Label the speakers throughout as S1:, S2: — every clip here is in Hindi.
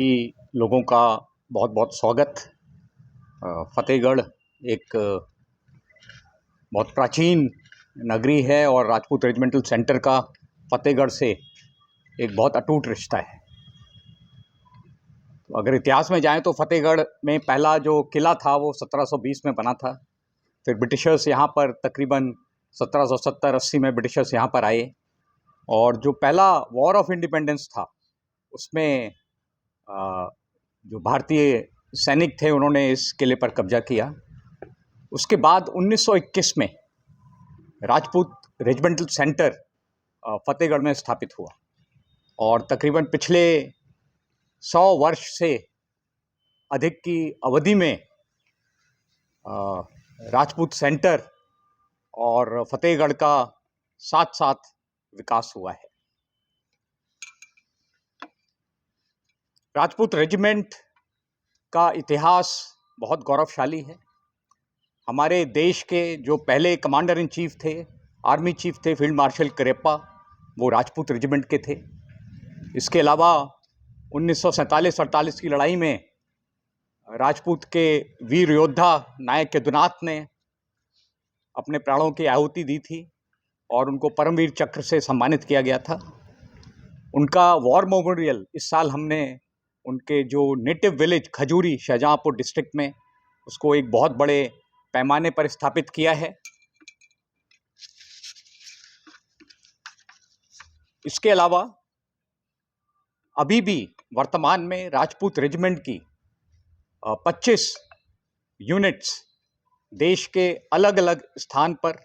S1: लोगों का बहुत बहुत स्वागत। फतेहगढ़ एक बहुत प्राचीन नगरी है और राजपूत रेजिमेंटल सेंटर का फतेहगढ़ से एक बहुत अटूट रिश्ता है। तो अगर इतिहास में जाएं तो फतेहगढ़ में पहला जो किला था वो 1720 में बना था। फिर ब्रिटिशर्स यहाँ पर तकरीबन 1770-80 में ब्रिटिशर्स यहाँ पर आए और जो पहला वॉर ऑफ इंडिपेंडेंस था उसमें जो भारतीय सैनिक थे उन्होंने इस किले पर कब्जा किया। उसके बाद 1921 में राजपूत रेजिमेंटल सेंटर फतेहगढ़ में स्थापित हुआ और तकरीबन पिछले 100 वर्ष से अधिक की अवधि में राजपूत सेंटर और फतेहगढ़ का साथ साथ विकास हुआ है। राजपूत रेजिमेंट का इतिहास बहुत गौरवशाली है। हमारे देश के जो पहले कमांडर इन चीफ थे, आर्मी चीफ थे फील्ड मार्शल करेप्पा, वो राजपूत रेजिमेंट के थे। इसके अलावा 1947-48 की लड़ाई में राजपूत के वीर योद्धा नायक यदुनाथ ने अपने प्राणों की आहुति दी थी और उनको परमवीर चक्र से सम्मानित किया गया था। उनका वॉर मेमोरियल इस साल हमने उनके जो नेटिव विलेज खजूरी शाहजहाँपुर डिस्ट्रिक्ट में उसको एक बहुत बड़े पैमाने पर स्थापित किया है। इसके अलावा अभी भी वर्तमान में राजपूत रेजिमेंट की 25 यूनिट्स देश के अलग अलग स्थान पर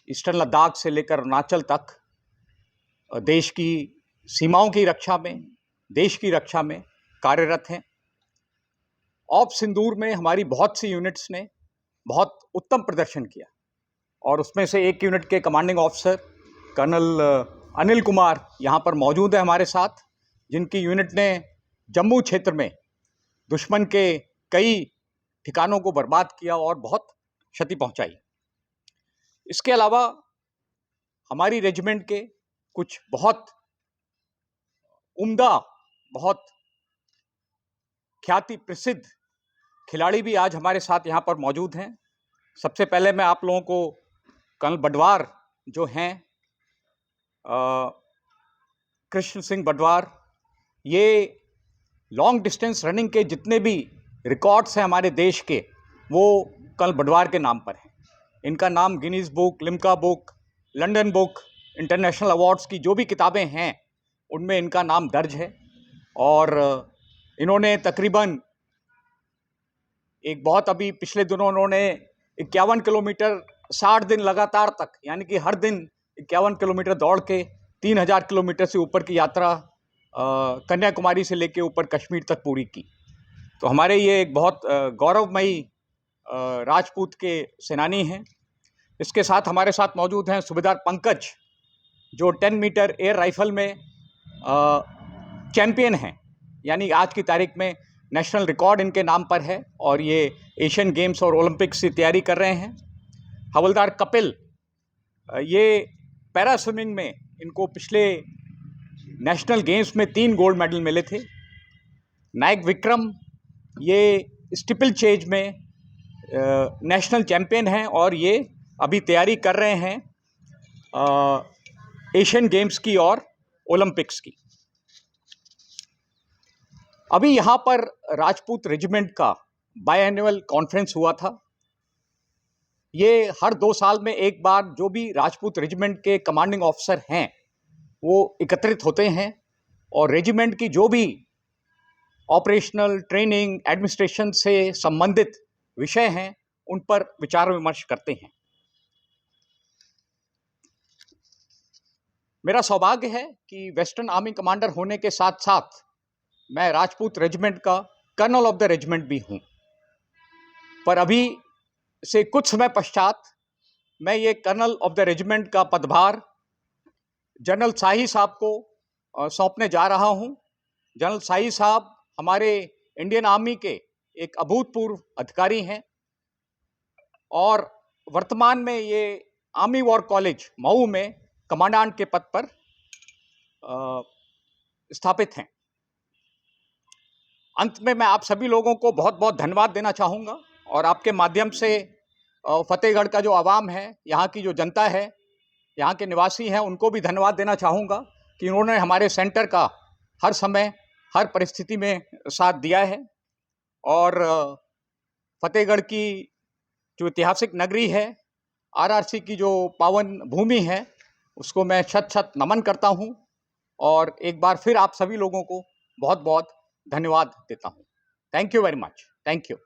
S1: ईस्टर्न लद्दाख से लेकर अरुणाचल तक देश की सीमाओं की रक्षा में, देश की रक्षा में कार्यरत हैं। ऑप सिंदूर में हमारी बहुत सी यूनिट्स ने बहुत उत्तम प्रदर्शन किया और उसमें से एक यूनिट के commanding officer colonel Anil Kumar यहाँ पर मौजूद है हमारे साथ, जिनकी यूनिट ने जम्मू क्षेत्र में दुश्मन के कई ठिकानों को बर्बाद किया और बहुत क्षति पहुंचाई। इसके अलावा हमारी रेजिमेंट के कुछ बहुत उम्दा, बहुत ख्याति प्रसिद्ध खिलाड़ी भी आज हमारे साथ यहाँ पर मौजूद हैं। सबसे पहले मैं आप लोगों को कर्नल बडवार जो हैं, कृष्ण सिंह बडवार, ये लॉन्ग डिस्टेंस रनिंग के जितने भी रिकॉर्ड्स हैं हमारे देश के, वो कर्नल बडवार के नाम पर हैं। इनका नाम Guinness book, Limca book, London book, international awards की जो भी किताबें हैं उनमें इनका नाम दर्ज है और इन्होंने तकरीबन एक बहुत अभी पिछले दिनों उन्होंने 51 किलोमीटर 60 दिन लगातार तक, यानी कि हर दिन 51 किलोमीटर दौड़ के 3000 किलोमीटर से ऊपर की यात्रा कन्याकुमारी से लेके ऊपर कश्मीर तक पूरी की। तो हमारे ये एक बहुत गौरवमयी राजपूत के सेनानी हैं। इसके साथ हमारे साथ मौजूद हैं सूबेदार पंकज, जो 10 मीटर एयर राइफल में चैंपियन हैं, यानी आज की तारीख में नेशनल रिकॉर्ड इनके नाम पर है और ये एशियन गेम्स और ओलंपिक्स की तैयारी कर रहे हैं। हवलदार कपिल, ये पैरा स्विमिंग में इनको पिछले नेशनल गेम्स में 3 गोल्ड मेडल मिले थे। नायक विक्रम, ये स्टिपल चेज में नेशनल चैंपियन हैं और ये अभी तैयारी कर रहे हैं एशियन गेम्स की और ओलंपिक्स की। अभी यहाँ पर राजपूत रेजिमेंट का बायएनुअल कॉन्फ्रेंस हुआ था। ये हर 2 साल में एक बार जो भी राजपूत रेजिमेंट के कमांडिंग ऑफिसर हैं वो एकत्रित होते हैं और रेजिमेंट की जो भी ऑपरेशनल, ट्रेनिंग, एडमिनिस्ट्रेशन से संबंधित विषय हैं उन पर विचार विमर्श करते हैं। मेरा सौभाग्य है कि वेस्टर्न आर्मी कमांडर होने के साथ साथ मैं राजपूत रेजिमेंट का कर्नल ऑफ द रेजिमेंट भी हूं, पर अभी से कुछ समय पश्चात मैं ये कर्नल ऑफ द रेजिमेंट का पदभार जनरल शाही साहब को सौंपने जा रहा हूं। जनरल शाही साहब हमारे इंडियन आर्मी के एक अभूतपूर्व अधिकारी हैं और वर्तमान में ये आर्मी वॉर कॉलेज मऊ में कमांडेंट के पद पर स्थापित हैं। अंत में मैं आप सभी लोगों को बहुत बहुत धन्यवाद देना चाहूँगा और आपके माध्यम से फतेहगढ़ का जो आवाम है, यहाँ की जो जनता है, यहाँ के निवासी हैं, उनको भी धन्यवाद देना चाहूँगा कि उन्होंने हमारे सेंटर का हर समय, हर परिस्थिति में साथ दिया है। और फतेहगढ़ की जो ऐतिहासिक नगरी है, आरआरसी की जो पावन भूमि है, उसको मैं शत-शत नमन करता हूँ और एक बार फिर आप सभी लोगों को बहुत-बहुत धन्यवाद देता हूँ। Thank you very much. Thank you.